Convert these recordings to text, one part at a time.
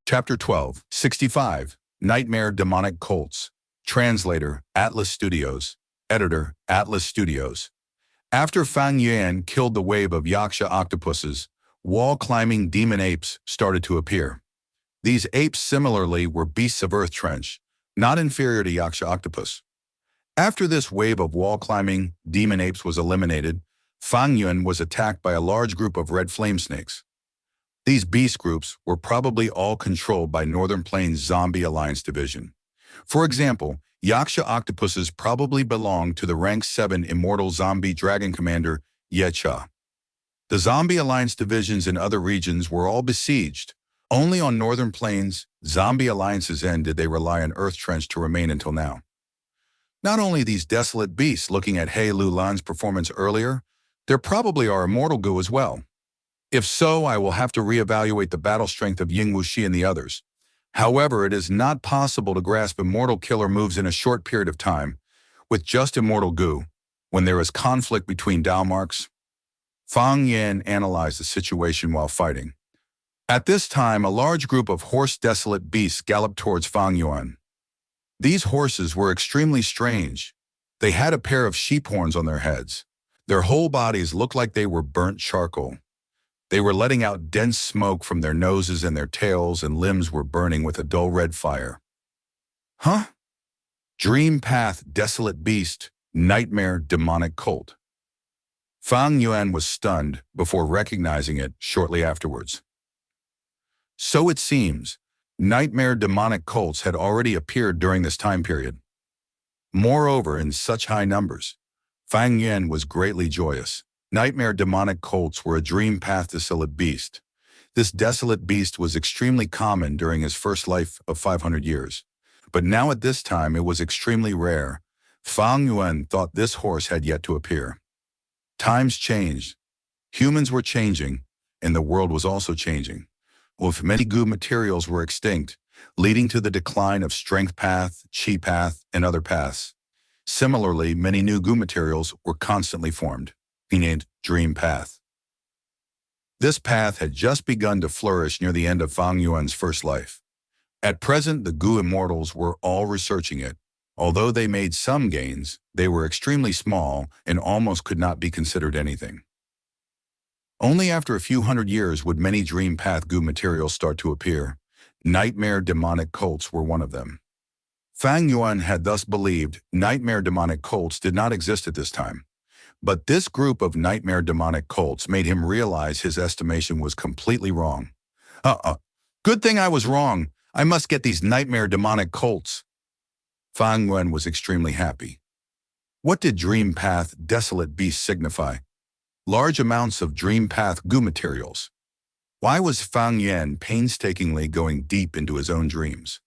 Chapter 12, 65, Nightmare Demonic Colts. Translator, Atlas Studios. Editor, Atlas Studios. After Fang Yuan killed the wave of Yaksha octopuses, wall-climbing demon apes started to appear. These apes similarly were beasts of Earth Trench, not inferior to Yaksha octopus. After this wave of wall-climbing demon apes was eliminated, Fang Yuan was attacked by a large group of red flame snakes. These beast groups were probably all controlled by Northern Plains Zombie Alliance Division. For example, Yaksha octopuses probably belonged to the Rank 7 Immortal Zombie Dragon Commander, Yecha. The Zombie Alliance divisions in other regions were all besieged. Only on Northern Plains, Zombie Alliance's end did they rely on Earth Trench to remain until now. Not only these desolate beasts looking at He Lulan's performance earlier, there probably are Immortal Gu as well. If so, I will have to reevaluate the battle strength of Ying Wuxi and the others. However, it is not possible to grasp Immortal Killer moves in a short period of time, with just Immortal Gu, when there is conflict between Dao marks. Fang Yuan analyzed the situation while fighting. At this time, a large group of horse desolate beasts galloped towards Fang Yuan. These horses were extremely strange. They had a pair of sheep horns on their heads. Their whole bodies looked like they were burnt charcoal. They were letting out dense smoke from their noses, and their tails and limbs were burning with a dull red fire. Huh? Dream Path Desolate Beast, Nightmare Demonic Colt. Fang Yuan was stunned before recognizing it shortly afterwards. So it seems, Nightmare Demonic Colts had already appeared during this time period. Moreover, in such high numbers, Fang Yuan was greatly joyous. Nightmare Demonic Colts were a Dream Path Desolate Beast. This desolate beast was extremely common during his first life of 500 years. But now at this time it was extremely rare. Fang Yuan thought this horse had yet to appear. Times changed. Humans were changing, and the world was also changing. With many Gu materials were extinct, leading to the decline of Strength Path, Chi Path, and other paths. Similarly, many new Gu materials were constantly formed, named Dream Path. This path had just begun to flourish near the end of Fang Yuan's first life. At present, the Gu Immortals were all researching it. Although they made some gains, they were extremely small and almost could not be considered anything. Only after a few hundred years would many Dream Path Gu materials start to appear. Nightmare Demonic Colts were one of them. Fang Yuan had thus believed Nightmare Demonic Colts did not exist at this time. But this group of Nightmare Demonic Colts made him realize his estimation was completely wrong. Good thing I was wrong. I must get these Nightmare Demonic Colts. Fang Yuan was extremely happy. What did Dream Path Desolate Beast signify? Large amounts of Dream Path Gu materials. Why was Fang Yuan painstakingly going deep into his own dreams?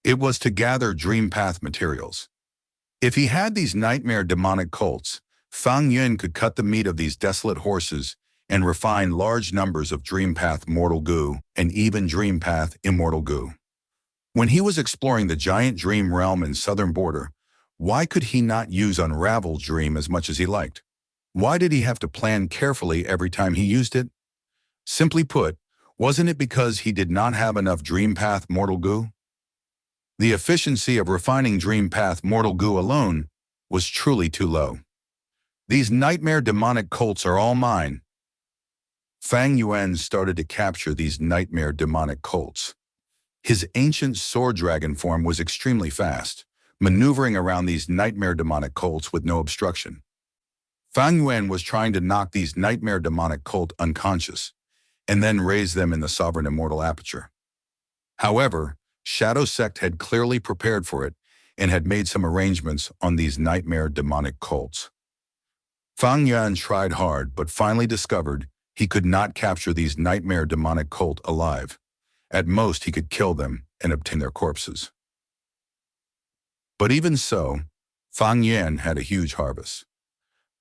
It was to gather Dream Path materials. If he had these Nightmare Demonic Colts, Fang Yuan could cut the meat of these desolate horses and refine large numbers of Dream Path Mortal Gu and even Dream Path Immortal Gu. When he was exploring the giant dream realm in southern border, why could he not use Unraveled Dream as much as he liked? Why did he have to plan carefully every time he used it? Simply put, wasn't it because he did not have enough Dream Path Mortal Gu? The efficiency of refining Dream Path Mortal Gu alone was truly too low. These Nightmare Demonic Colts are all mine. Fang Yuan started to capture these Nightmare Demonic Colts. His ancient sword dragon form was extremely fast, maneuvering around these Nightmare Demonic Colts with no obstruction. Fang Yuan was trying to knock these Nightmare Demonic Colt unconscious, and then raise them in the Sovereign Immortal Aperture. However, Shadow Sect had clearly prepared for it and had made some arrangements on these Nightmare Demonic Colts. Fang Yuan tried hard but finally discovered he could not capture these Nightmare Demonic Colt alive. At most, he could kill them and obtain their corpses. But even so, Fang Yuan had a huge harvest.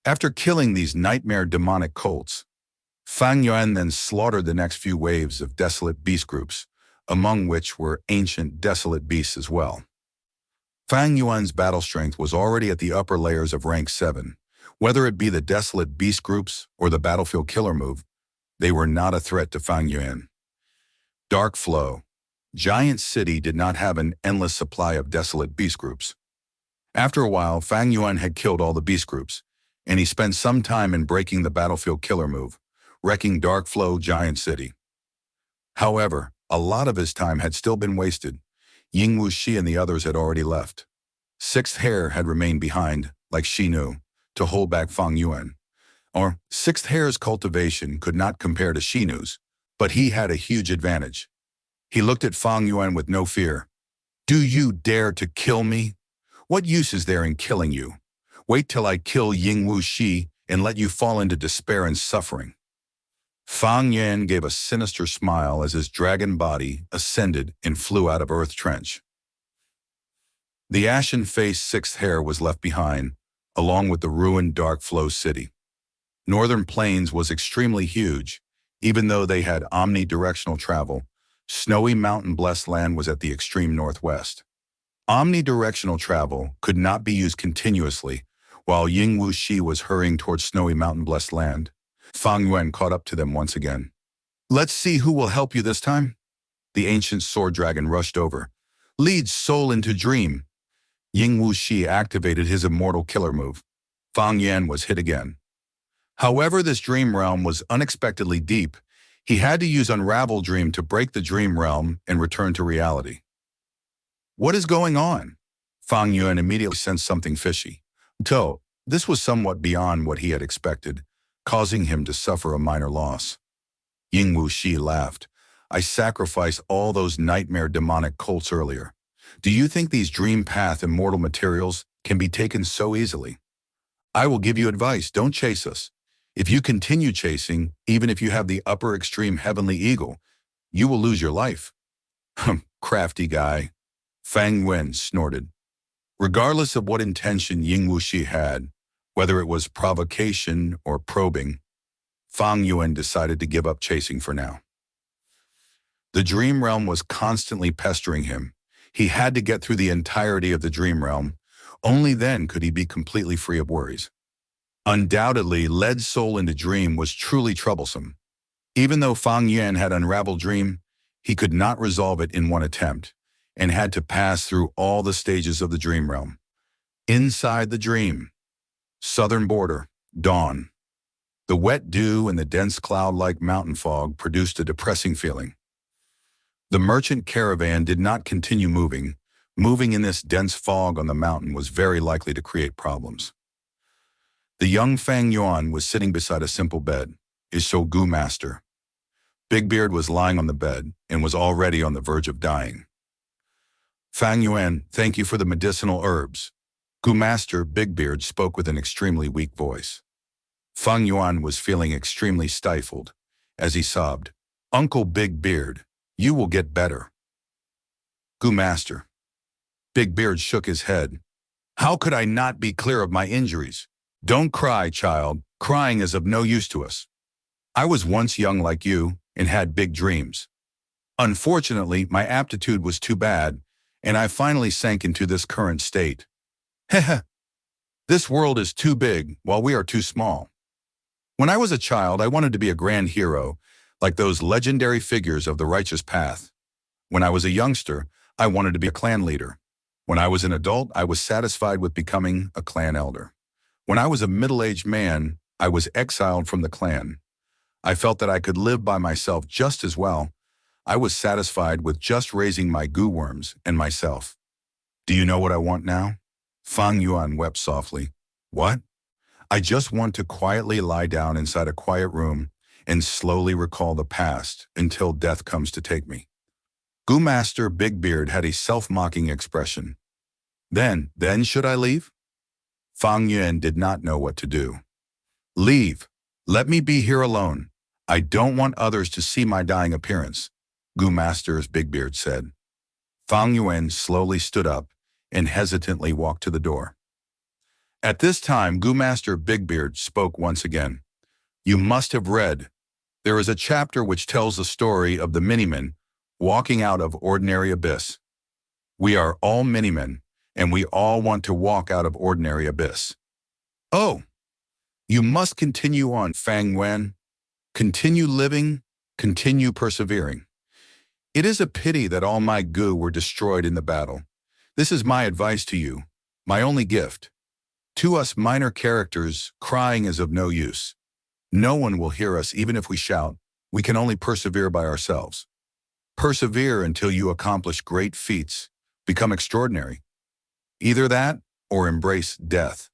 After killing these Nightmare Demonic Colts, Fang Yuan then slaughtered the next few waves of desolate beast groups, among which were ancient desolate beasts as well. Fang Yuan's battle strength was already at the upper layers of rank 7. Whether it be the desolate beast groups or the battlefield killer move, they were not a threat to Fang Yuan. Dark Flow. Giant City did not have an endless supply of desolate beast groups. After a while, Fang Yuan had killed all the beast groups, and he spent some time in breaking the battlefield killer move, wrecking Dark Flow Giant City. However, a lot of his time had still been wasted. Ying Wuxi and the others had already left. Sixth Hair had remained behind, like she knew, to hold back Fang Yuan. Or, Sixth Hair's cultivation could not compare to Shinu's, but he had a huge advantage. He looked at Fang Yuan with no fear. "Do you dare to kill me? What use is there in killing you? Wait till I kill Ying Wuxi and let you fall into despair and suffering." Fang Yuan gave a sinister smile as his dragon body ascended and flew out of Earth Trench. The ashen-faced Sixth Hair was left behind, along with the ruined Dark Flow City. Northern Plains was extremely huge. Even though they had omnidirectional travel, snowy mountain-blessed land was at the extreme northwest. Omnidirectional travel could not be used continuously, while Ying Wuxi was hurrying towards snowy mountain-blessed land. Fang Yuan caught up to them once again. "Let's see who will help you this time." The ancient sword dragon rushed over. "Lead soul into dream." Ying Wuxi activated his immortal killer move. Fang Yuan was hit again. However, this dream realm was unexpectedly deep. He had to use Unravel Dream to break the dream realm and return to reality. "What is going on?" Fang Yuan immediately sensed something fishy. Though, this was somewhat beyond what he had expected, causing him to suffer a minor loss. Ying Wuxi laughed. "I sacrificed all those nightmare demonic colts earlier. Do you think these dream path immortal materials can be taken so easily? I will give you advice, don't chase us. If you continue chasing, even if you have the upper extreme heavenly eagle, you will lose your life." "Crafty guy," Fang Yuan snorted. Regardless of what intention Ying Wuxi had, whether it was provocation or probing, Fang Yuan decided to give up chasing for now. The dream realm was constantly pestering him. He had to get through the entirety of the dream realm. Only then could he be completely free of worries. Undoubtedly, lead soul into dream was truly troublesome. Even though Fang Yuan had unraveled dream, he could not resolve it in one attempt, and had to pass through all the stages of the dream realm. Inside the dream. Southern border, dawn. The wet dew and the dense cloud-like mountain fog produced a depressing feeling. The merchant caravan did not continue moving. Moving in this dense fog on the mountain was very likely to create problems. The young Fang Yuan was sitting beside a simple bed, his Shogu master. Big Beard was lying on the bed and was already on the verge of dying. "Fang Yuan, thank you for the medicinal herbs." Gu Master Big Beard spoke with an extremely weak voice. Fang Yuan was feeling extremely stifled as he sobbed, "Uncle Big Beard, you will get better." Gu Master Big Beard shook his head. "How could I not be clear of my injuries? Don't cry, child. Crying is of no use to us. I was once young like you and had big dreams. Unfortunately, my aptitude was too bad, and I finally sank into this current state. Heh. This world is too big while we are too small. When I was a child, I wanted to be a grand hero, like those legendary figures of the righteous path. When I was a youngster, I wanted to be a clan leader. When I was an adult, I was satisfied with becoming a clan elder. When I was a middle-aged man, I was exiled from the clan. I felt that I could live by myself just as well. I was satisfied with just raising my goo worms and myself. Do you know what I want now?" Fang Yuan wept softly. "What?" "I just want to quietly lie down inside a quiet room and slowly recall the past until death comes to take me." Gu Master Big Beard had a self-mocking expression. Then should I leave?" Fang Yuan did not know what to do. "Leave. Let me be here alone. I don't want others to see my dying appearance," Gu Master's Big Beard said. Fang Yuan slowly stood up and hesitantly walked to the door. At this time, Gu Master Big Beard spoke once again. "You must have read. There is a chapter which tells the story of the Minimen walking out of ordinary abyss. We are all Minimen, and we all want to walk out of ordinary abyss." "Oh, you must continue on, Fang Yuan. Continue living, continue persevering. It is a pity that all my goo were destroyed in the battle. This is my advice to you, my only gift. To us minor characters, crying is of no use. No one will hear us even if we shout. We can only persevere by ourselves. Persevere until you accomplish great feats, become extraordinary. Either that or embrace death.